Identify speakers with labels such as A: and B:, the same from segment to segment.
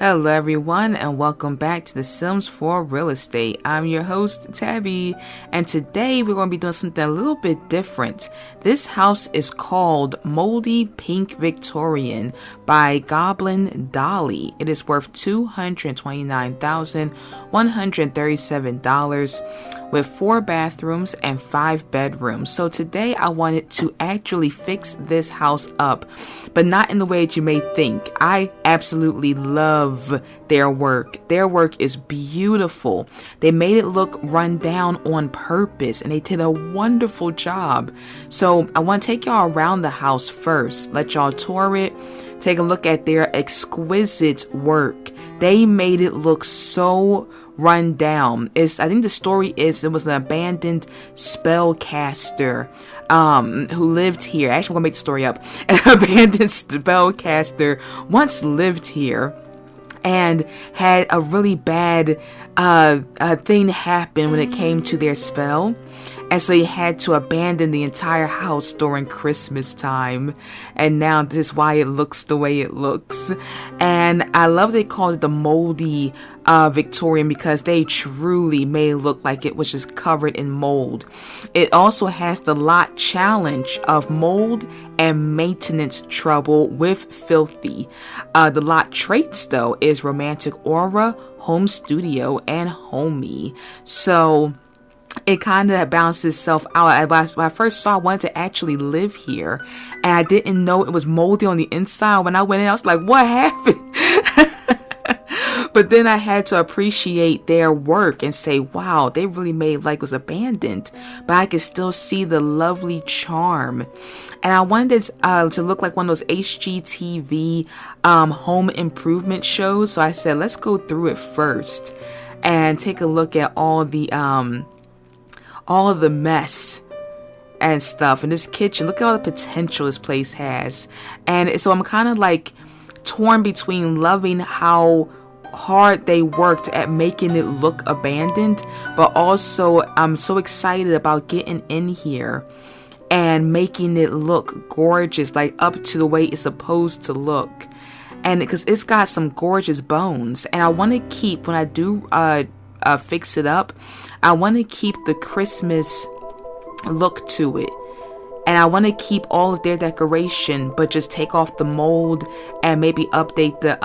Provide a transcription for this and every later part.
A: Hello everyone and welcome back to The Sims 4 Real Estate. I'm your host Tabby, and today we're going to be doing something a little bit different. This house is called Moldy Pink Victorian by Goblindolly. It is worth $229,137 with 4 bathrooms and 5 bedrooms. So today I wanted to actually fix this house up, but not in the way that you may think. I absolutely love their work. Their work is beautiful. They made it look run down on purpose, and they did a wonderful job. So I want to take y'all around the house first, let y'all tour it, take a look at their exquisite work. They made it look so run down. I think the story is it was an abandoned spellcaster who lived here. Actually, I'm gonna make the story up. An abandoned spellcaster once lived here and had a really bad thing happen when it came to their spell. And so he had to abandon the entire house during Christmas time. And now this is why it looks the way it looks. And I love they called it the Moldy Victorian, because they truly made it look like it was just covered in mold. It also has the lot challenge of mold and maintenance trouble with filthy. The lot traits though is romantic aura, home studio, and homey. So it kind of balances itself out. When I first saw I wanted to actually live here, and I didn't know it was moldy on the inside. When I went in, I was like, what happened? But then I had to appreciate their work and say, wow, they really made like it was abandoned, but I could still see the lovely charm. And I wanted to look like one of those HGTV home improvement shows. So I said, let's go through it first and take a look at all of the mess and stuff in this kitchen. Look at all the potential this place has. And so I'm kind of like torn between loving how hard they worked at making it look abandoned, but also I'm so excited about getting in here and making it look gorgeous, like up to the way it's supposed to look. And because it's got some gorgeous bones, and I want to keep, when I do fix it up, I want to keep the Christmas look to it. And I want to keep all of their decoration, but just take off the mold and maybe update the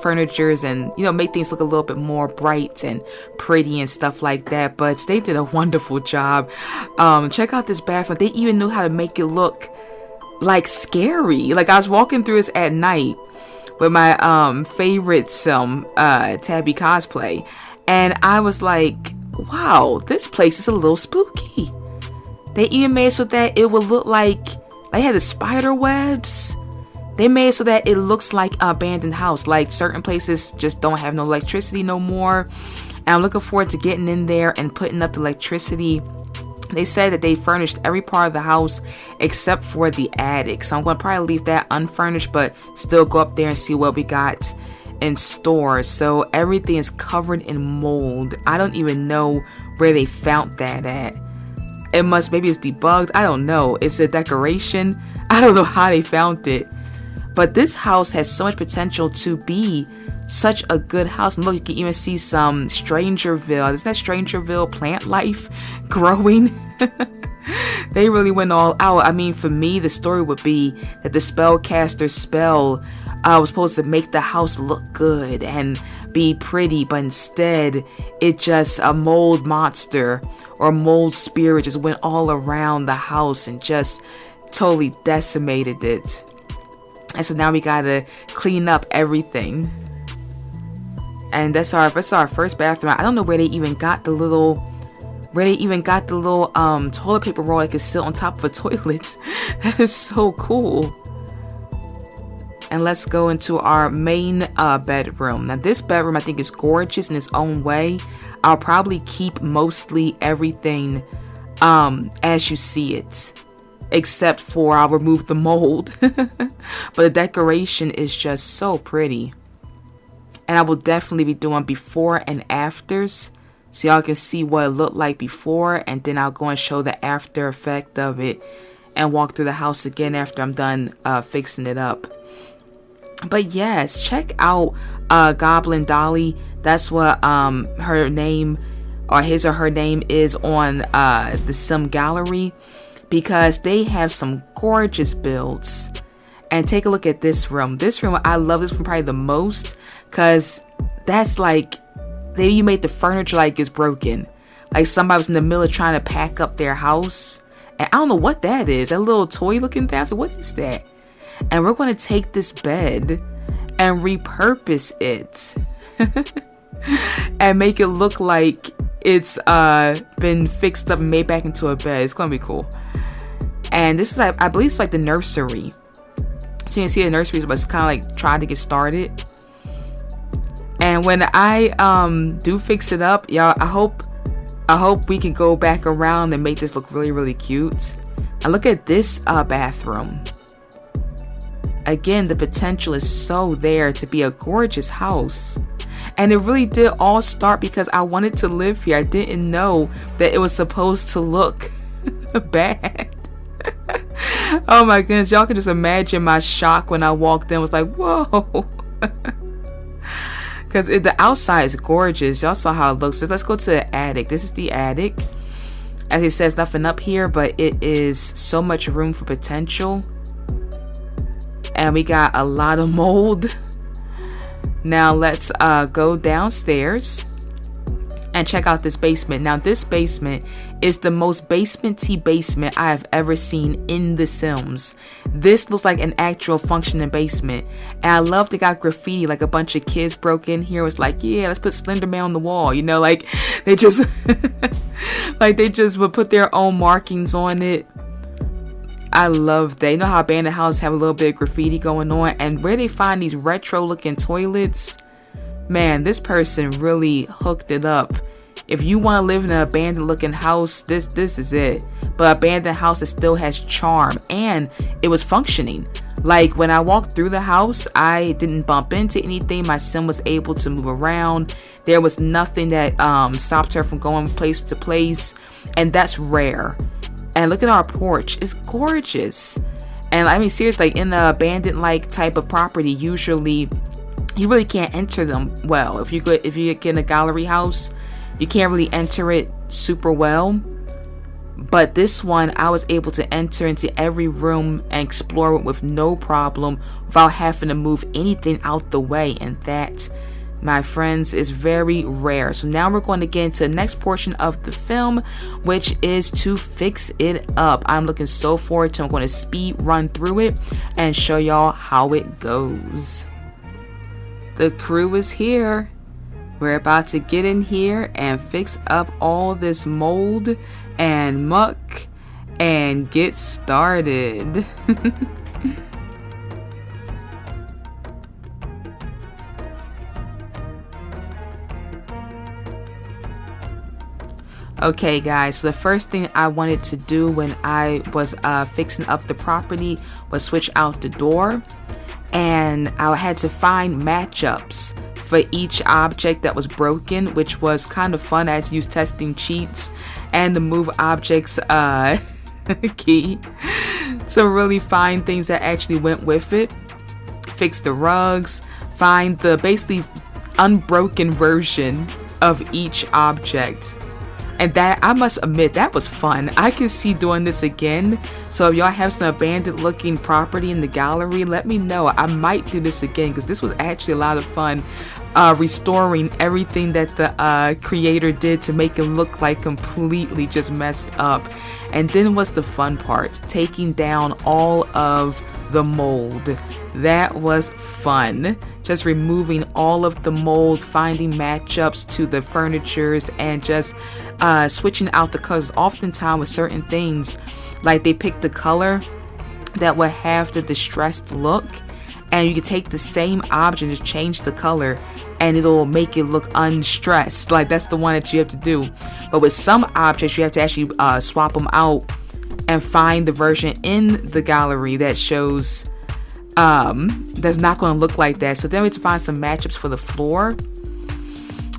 A: furnitures and, you know, make things look a little bit more bright and pretty and stuff like that. But they did a wonderful job. Check out this bathroom. They even knew how to make it look like scary. Like I was walking through this at night with my favorite Tabby cosplay, and I was like, wow, this place is a little spooky. They even made it so that it would look like they had the spider webs. They made it so that it looks like an abandoned house. Like certain places just don't have no electricity no more. And I'm looking forward to getting in there and putting up the electricity. They said that they furnished every part of the house except for the attic. So I'm going to probably leave that unfurnished, but still go up there and see what we got in store. So everything is covered in mold. I don't even know where they found that at. Maybe it's debugged. I don't know. It's a decoration. I don't know how they found it. But this house has so much potential to be such a good house. And look, you can even see some Strangerville. Isn't that Strangerville plant life growing? They really went all out. I mean, for me, the story would be that the spellcaster's spell was supposed to make the house look good and be pretty, but instead it just a mold monster or mold spirit just went all around the house and just totally decimated it. And so now we gotta clean up everything. And that's our first bathroom. I don't know where they even got the little toilet paper roll that could sit on top of a toilet. That is so cool. And let's go into our main bedroom. Now this bedroom I think is gorgeous in its own way. I'll probably keep mostly everything as you see it, except for I'll remove the mold. But the decoration is just so pretty. And I will definitely be doing before and afters, so y'all can see what it looked like before, and then I'll go and show the after effect of it and walk through the house again after I'm done fixing it up. But yes, check out Goblindolly. That's what her name, or his or her name, is on the Sim Gallery, because they have some gorgeous builds. And take a look at this room. This room, I love this one probably the most, because that's like, you made the furniture like it's broken. Like somebody was in the middle of trying to pack up their house. And I don't know what that is. That little toy looking thing. I said, what is that? And we're going to take this bed and repurpose it. And make it look like it's been fixed up and made back into a bed. It's going to be cool. And this is, like, I believe it's like the nursery. So you can see the nursery was kind of like trying to get started. And when I do fix it up, y'all, I hope we can go back around and make this look really, really cute. And look at this bathroom. Again, the potential is so there to be a gorgeous house. And it really did all start because I wanted to live here. I didn't know that it was supposed to look bad. Oh my goodness, y'all can just imagine my shock when I walked in. I was like, whoa. Because the outside is gorgeous. Y'all saw how it looks. So let's go to the attic. This is the attic. As it says, nothing up here, but it is so much room for potential. And we got a lot of mold. Now let's go downstairs and check out this basement. Now this basement is the most basement-y basement I have ever seen in The Sims. This looks like an actual functioning basement. And I love they got graffiti, like a bunch of kids broke in here. It was like, yeah, let's put Slender Man on the wall. You know, like they just like they just would put their own markings on it. I love that. You know how abandoned houses have a little bit of graffiti going on, and where they find these retro looking toilets, man, this person really hooked it up. If you want to live in an abandoned looking house, this is it. But abandoned house that still has charm, and it was functioning. Like when I walked through the house, I didn't bump into anything. My sim was able to move around. There was nothing that stopped her from going place to place, and that's rare. And look at our porch. It's gorgeous. And I mean, seriously, like in the abandoned like type of property, usually you really can't enter them well. If you get in a gallery house, you can't really enter it super well. But this one, I was able to enter into every room and explore it with no problem without having to move anything out the way. And that, my friends, is very rare. So now we're going to get into the next portion of the film, which is to fix it up. I'm looking so forward to it. I'm going to speed run through it and show y'all how it goes. The crew is here. We're about to get in here and fix up all this mold and muck and get started. Okay guys, so the first thing I wanted to do when I was fixing up the property was switch out the door, and I had to find matchups for each object that was broken, which was kind of fun. I had to use testing cheats and the move objects key to really find things that actually went with it. Fix the rugs, find the basically unbroken version of each object. And that, I must admit, that was fun. I can see doing this again. So if y'all have some abandoned looking property in the gallery, let me know. I might do this again because this was actually a lot of fun. Restoring everything that the creator did to make it look like completely just messed up. And then what's the fun part? Taking down all of the mold. That was fun. Just removing all of the mold, finding matchups to the furnitures, and just switching out the colors. Oftentimes with certain things, like they pick the color that would have the distressed look, and you can take the same object and just change the color and it'll make it look unstressed. Like that's the one that you have to do. But with some objects, you have to actually swap them out and find the version in the gallery that shows that's not going to look like that. So then we had to find some matchups for the floor,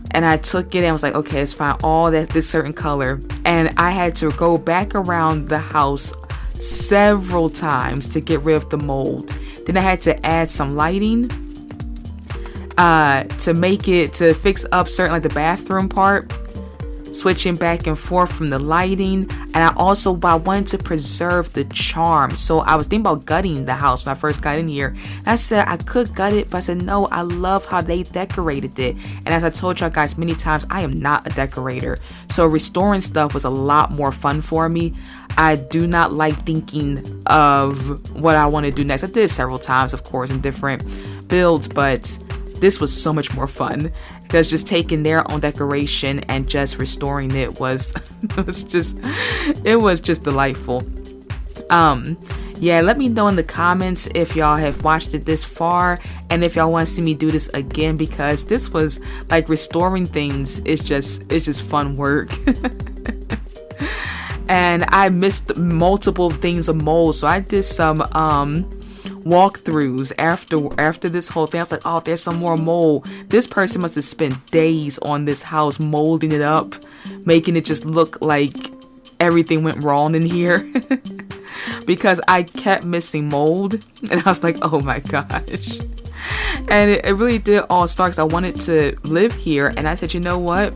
A: and I took it and was like, okay, let's find all this certain color. And I had to go back around the house several times to get rid of the mold. Then I had to add some lighting to fix up certain, like the bathroom part, switching back and forth from the lighting. And I wanted to preserve the charm, so I was thinking about gutting the house when I first got in here. And I said I could gut it, but I said no, I love how they decorated it. And as I told y'all guys many times, I am not a decorator, so restoring stuff was a lot more fun for me. I do not like thinking of what I want to do next. I did it several times, of course, in different builds, but this was so much more fun because just taking their own decoration and just restoring it was it was just delightful. Yeah, let me know in the comments if y'all have watched it this far and if y'all want to see me do this again, because this was like restoring things. It's just fun work. And I missed multiple things of mold, so I did some walkthroughs after this whole thing. I was like, oh, there's some more mold. This person must have spent days on this house molding it up, making it just look like everything went wrong in here. Because I kept missing mold, and I was like, oh my gosh. And it really did all start because I wanted to live here, and I said, you know what,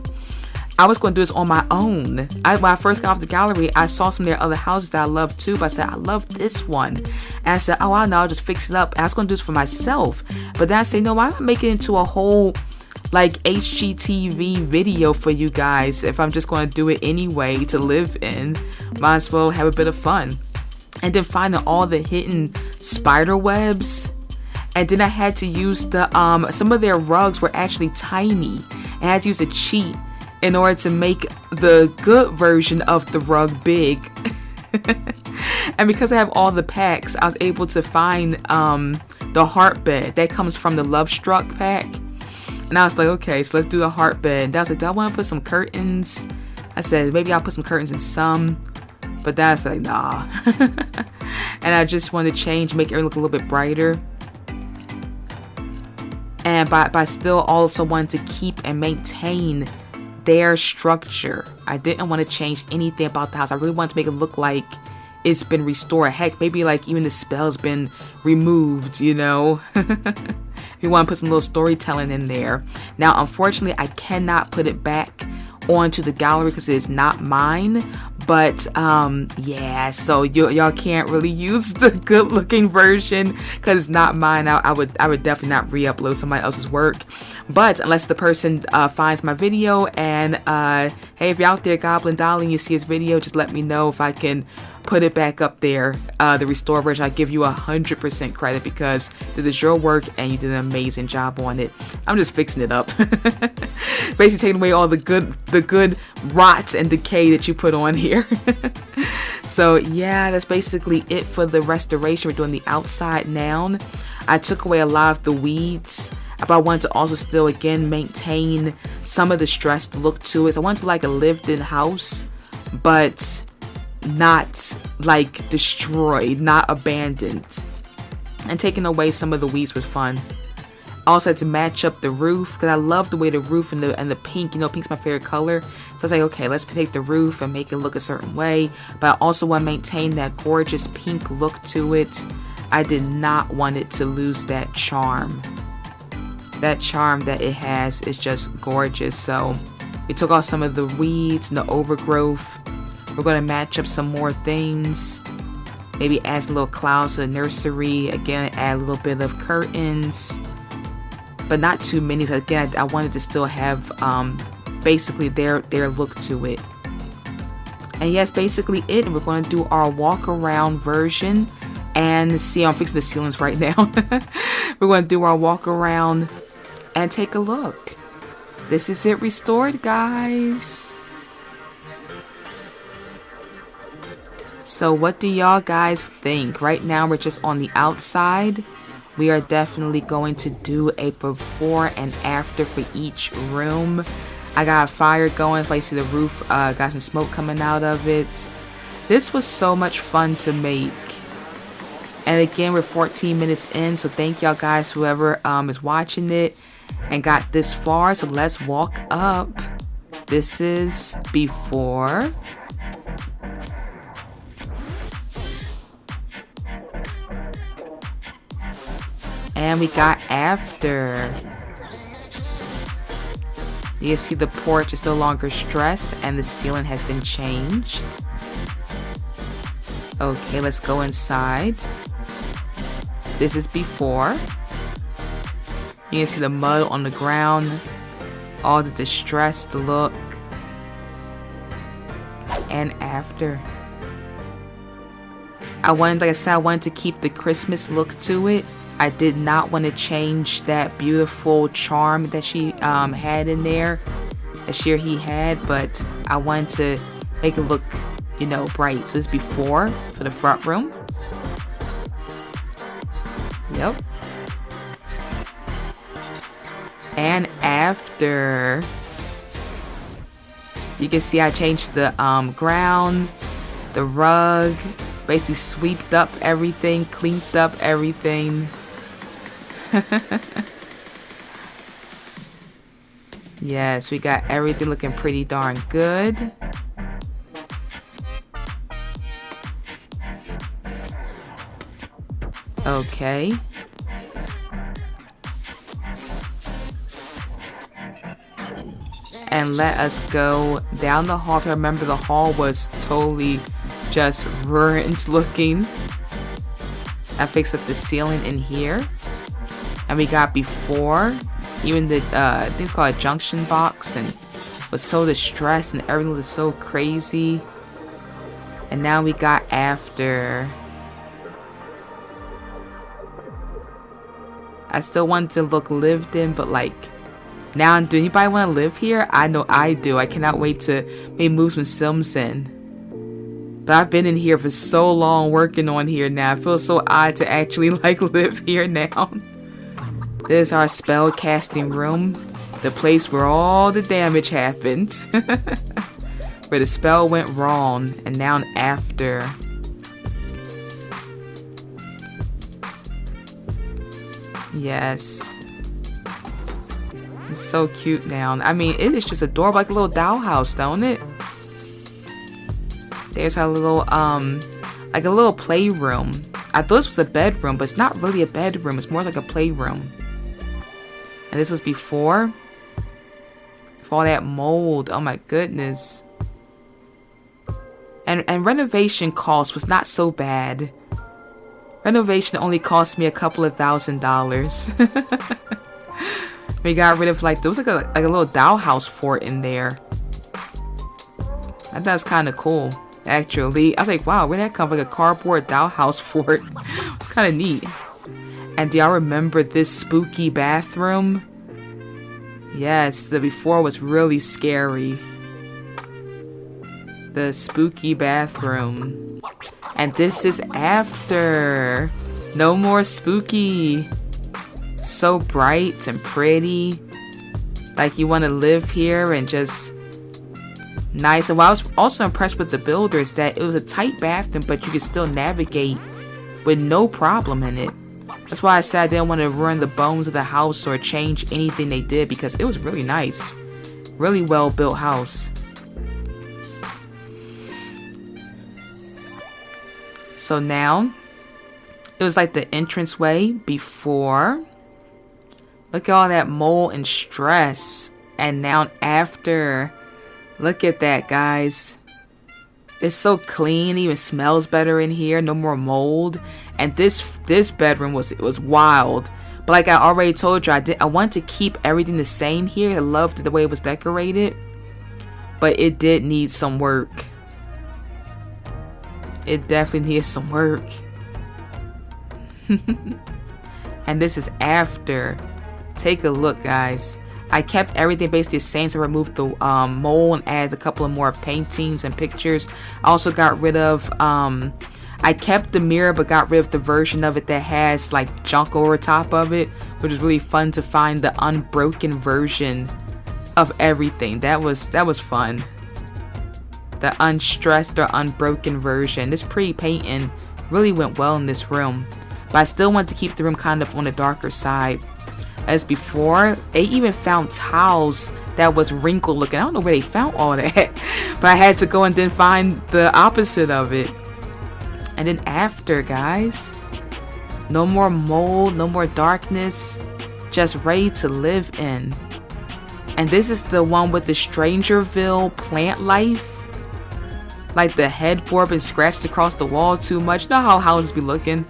A: I was going to do this on my own. When I first got off the gallery, I saw some of their other houses that I love too, but I said, I love this one. And I said, oh, I know, I'll just fix it up. And I was going to do this for myself. But then I said, no, why not make it into a whole like HGTV video for you guys? If I'm just going to do it anyway to live in, might as well have a bit of fun. And then finding all the hidden spider webs. And then I had to use the, some of their rugs were actually tiny. And I had to use a cheat in order to make the good version of the rug big. And because I have all the packs, I was able to find the heart bed that comes from the Love Struck pack. And I was like, okay, so let's do the heart bed. And I was like, do I want to put some curtains? I said, maybe I'll put some curtains in some. But that's like, nah. And I just wanted to change, make it look a little bit brighter. And by still also wanting to keep and maintain their structure. I didn't want to change anything about the house. I really wanted to make it look like it's been restored. Heck, maybe like even the spell's been removed, you know. If you want to put some little storytelling in there. Now, unfortunately, I cannot put it back onto the gallery because it is not mine. But yeah, so y'all can't really use the good looking version because it's not mine. I would definitely not re-upload somebody else's work. But unless the person finds my video and hey, if you're out there, Goblindolly, and you see his video, just let me know if I can put it back up there, the restore version. I give you 100% credit because this is your work and you did an amazing job on it. I'm just fixing it up. Basically taking away all the good rot and decay that you put on here. So yeah, that's basically it for the restoration. We're doing the outside now. I took away a lot of the weeds, but I wanted to also still again maintain some of the stressed look to it. So I wanted to like a lived-in house, but not like destroyed, not abandoned. And taking away some of the weeds was fun. I also had to match up the roof because I love the way the roof and the pink, you know, pink's my favorite color. So I was like, okay, let's take the roof and make it look a certain way. But I also want to maintain that gorgeous pink look to it. I did not want it to lose that charm. That charm that it has is just gorgeous. So we took off some of the weeds and the overgrowth. We're going to match up some more things. Maybe add some little clouds to the nursery. Again, add a little bit of curtains. But not too many. Again, I wanted to still have basically their look to it. And yes, basically it. And we're going to do our walk around version. And see, I'm fixing the ceilings right now. We're going to do our walk around and take a look. This is it restored, guys. So what do y'all guys think? Right now we're just on the outside. We are definitely going to do a before and after for each room. I got a fire going. If I see the roof, got some smoke coming out of it. This was so much fun to make. And again, we're 14 minutes in, so thank y'all guys, whoever is watching it and got this far. So let's walk up. This is before. And we got after. You see the porch is no longer stressed and the ceiling has been changed. Okay, let's go inside. This is before. You can see the mud on the ground, all the distressed look. And after. Like I said, I wanted to keep the Christmas look to it. I did not want to change that beautiful charm that she had in there, that he had, but I wanted to make it look, you know, bright. So this is before for the front room. Yep. And after. You can see I changed the ground, the rug, basically sweeped up everything, cleaned up everything. Yes, we got everything looking pretty darn good. Okay. And let us go down the hall. If I remember, the hall was totally just ruined looking. I fixed up the ceiling in here. And we got before, even the, I think it's called a junction box, and was so distressed and everything was so crazy. And now we got after. I still wanted to look lived in, but like, now, do anybody want to live here? I know I do. I cannot wait to maybe move some Sims in. But I've been in here for so long working on here now. It feels so odd to actually like live here now. This is our spell casting room. The place where all the damage happened. Where the spell went wrong. And now after. Yes. It's so cute now. I mean, it is just adorable, like a little dollhouse, don't it? There's our little, like a little playroom. I thought this was a bedroom, but it's not really a bedroom. It's more like a playroom. And this was before. For all that mold. Oh my goodness. And renovation cost was not so bad. Renovation only cost me a couple of $1,000s. We got rid of, like, there was like a little dollhouse fort in there. I thought it was kind of cool, actually. I was like, wow, where'd that come from? Like a cardboard dollhouse fort. It's kind of neat. And do y'all remember this spooky bathroom? Yes, the before was really scary. The spooky bathroom. And this is after. No more spooky. So bright and pretty, like you want to live here and just nice. And what I was also impressed with the builders, that it was a tight bathroom, but you could still navigate with no problem in it. That's why I said I didn't want to ruin the bones of the house or change anything they did, because it was really nice, really well built house. So now it was like the entranceway before. Look at all that mold and stress. And now after. Look at that, guys. It's so clean. It even smells better in here. No more mold. And this bedroom was wild. But like I already told you, I want to keep everything the same here. I loved the way it was decorated. But it did need some work. It definitely needs some work. And this is after. Take a look, guys. I kept everything basically the same, so I removed the mold and added a couple of more paintings and pictures. I also got rid of, I kept the mirror but got rid of the version of it that has like junk over top of it, which is really fun to find the unbroken version of everything. That was fun. The unstressed or unbroken version. This pretty painting really went well in this room, but I still want to keep the room kind of on the darker side. As before, they even found towels that was wrinkled looking. I don't know where they found all that, but I had to go and then find the opposite of it. And then after, guys, No more mold, no more darkness, just ready to live in. And this is the one with the Strangerville plant life. Like the headboard been scratched across the wall too much. You know how houses be looking?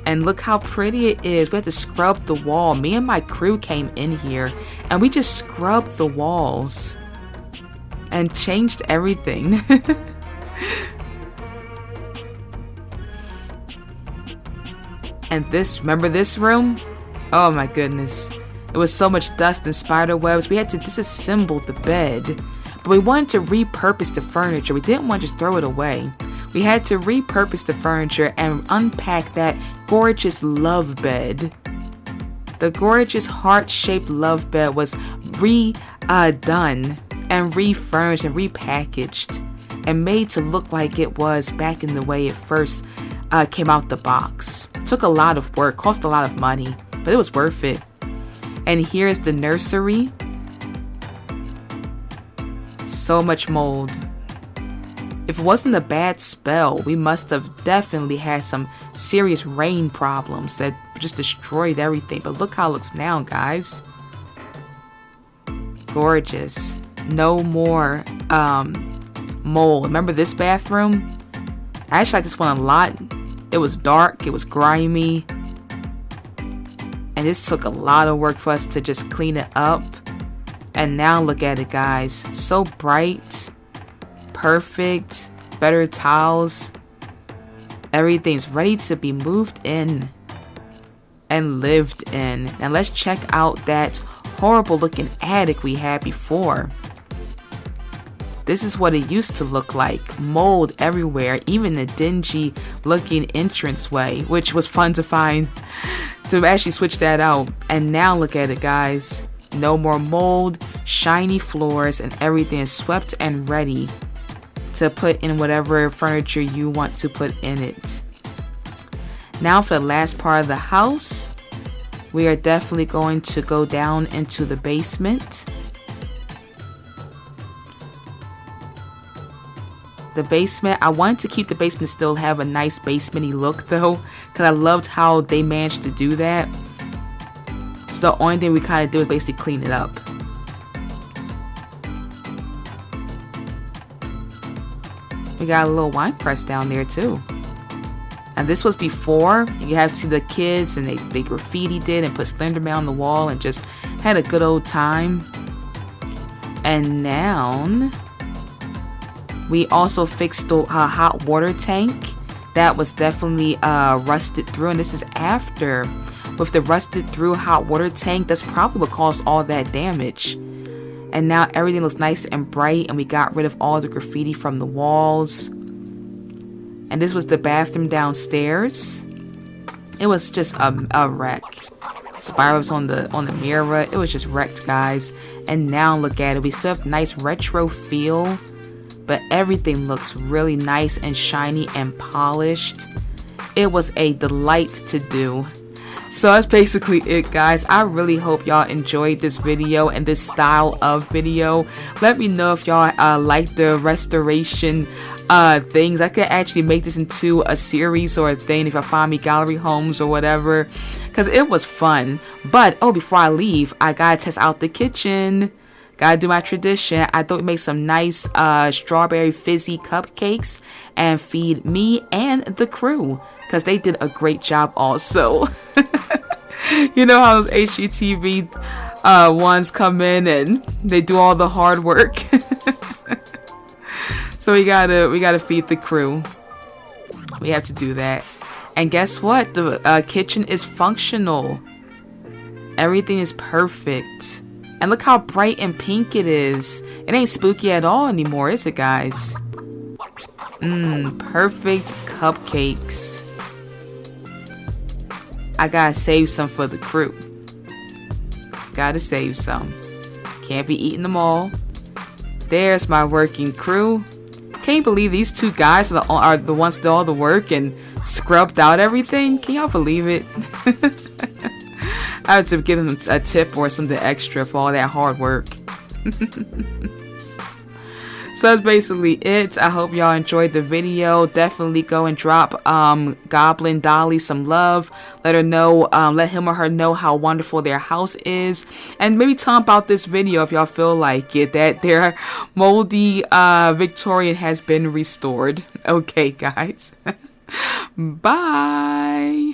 A: And look how pretty it is. We had to scrub the wall. Me and my crew came in here and we just scrubbed the walls and changed everything. And this, remember this room? Oh my goodness. It was so much dust and spider webs. We had to disassemble the bed. But we wanted to repurpose the furniture. We didn't want to just throw it away. We had to repurpose the furniture and unpack that gorgeous love bed. The gorgeous heart-shaped love bed was redone and refurnished and repackaged and made to look like it was back in the way it first came out the box. Took a lot of work, cost a lot of money, but it was worth it. And here's the nursery. So much mold. If it wasn't a bad spell, we must have definitely had some serious rain problems that just destroyed everything. But look how it looks now, guys. Gorgeous. No more mold. Remember this bathroom? I actually like this one a lot. It was dark, it was grimy, and this took a lot of work for us to just clean it up. And now look at it, guys. So bright, perfect, better tiles. Everything's ready to be moved in and lived in. And let's check out that horrible looking attic we had before. This is what it used to look like. Mold everywhere, even the dingy looking entranceway, which was fun to find, to actually switch that out. And now look at it, guys. No more mold, shiny floors, and everything is swept and ready to put in whatever furniture you want to put in it. Now for the last part of the house, we are definitely going to go down into the basement. The basement, I wanted to keep the basement still have a nice basement-y look though, because I loved how they managed to do that. So the only thing we kind of do is basically clean it up. We got a little wine press down there too. And this was before. You have to see the kids and they graffitied it and put Slenderman on the wall and just had a good old time. And now we also fixed the hot water tank. That was definitely rusted through, and this is after. With the rusted through hot water tank, that's probably what caused all that damage. And now everything looks nice and bright, and we got rid of all the graffiti from the walls. And this was the bathroom downstairs. It was just a wreck. Spirals on the mirror. It was just wrecked, guys. And now look at it. We still have a nice retro feel, but everything looks really nice and shiny and polished. It was a delight to do. So that's basically it, guys. I really hope y'all enjoyed this video and this style of video. Let me know if y'all like the restoration things. I could actually make this into a series or a thing if I find me gallery homes or whatever, because it was fun. But oh, before I leave, I gotta test out the kitchen. Gotta do my tradition. I thought we'd make some nice strawberry fizzy cupcakes and feed me and the crew, because they did a great job also. You know how those HGTV ones come in and they do all the hard work. So we gotta feed the crew. We have to do that. And guess what? The kitchen is functional. Everything is perfect. And look how bright and pink it is. It ain't spooky at all anymore, is it, guys? Perfect cupcakes. I gotta save some for the crew. Gotta save some. Can't be eating them all. There's my working crew. Can't believe these two guys are the ones that did all the work and scrubbed out everything. Can y'all believe it? I have to give them a tip or something extra for all that hard work. So that's basically it. I hope y'all enjoyed the video. Definitely go and drop Goblindolly some love. Let her know, let him or her know how wonderful their house is, and maybe tell them about this video if y'all feel like it, that their moldy Victorian has been restored. Okay, guys. Bye.